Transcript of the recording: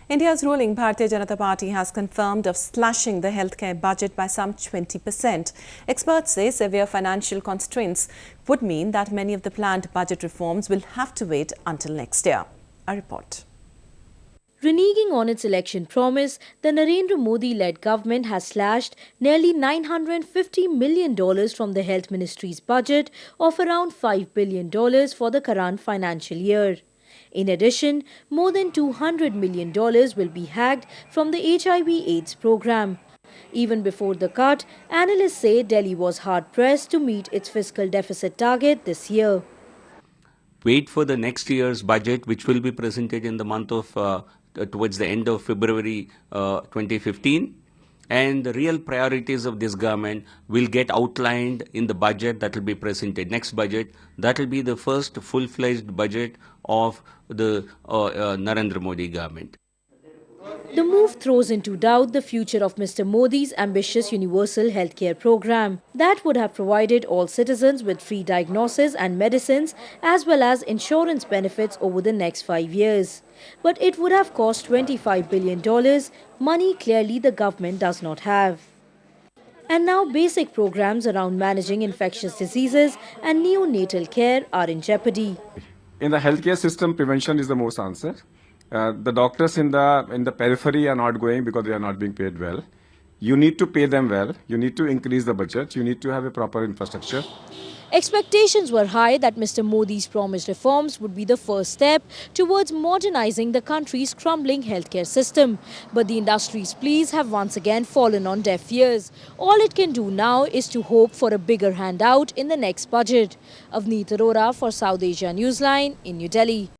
India's ruling Bharatiya Janata Party has confirmed of slashing the healthcare budget by some 20%. Experts say severe financial constraints would mean that many of the planned budget reforms will have to wait until next year. A report. Reneging on its election promise, the Narendra Modi-led government has slashed nearly $950 million from the Health Ministry's budget of around $5 billion for the current financial year. In addition, more than $200 million will be hacked from the HIV/AIDS program. Even before the cut, analysts say Delhi was hard-pressed to meet its fiscal deficit target this year. Wait for the next year's budget, which will be presented in the month of towards the end of February 2015. And the real priorities of this government will get outlined in the budget that will be presented. Next budget, that will be the first full-fledged budget of the Narendra Modi government. The move throws into doubt the future of Mr. Modi's ambitious universal healthcare program that would have provided all citizens with free diagnosis and medicines as well as insurance benefits over the next 5 years. But it would have cost $25 billion, money clearly the government does not have. And now basic programs around managing infectious diseases and neonatal care are in jeopardy. In the healthcare system, prevention is the most answer. The doctors in the periphery are not going because they are not being paid well. You need to pay them well. You need to increase the budget. You need to have a proper infrastructure. Expectations were high that Mr. Modi's promised reforms would be the first step towards modernizing the country's crumbling healthcare system. But the industry's pleas have once again fallen on deaf ears. All it can do now is to hope for a bigger handout in the next budget. Avneet Arora for South Asia Newsline in New Delhi.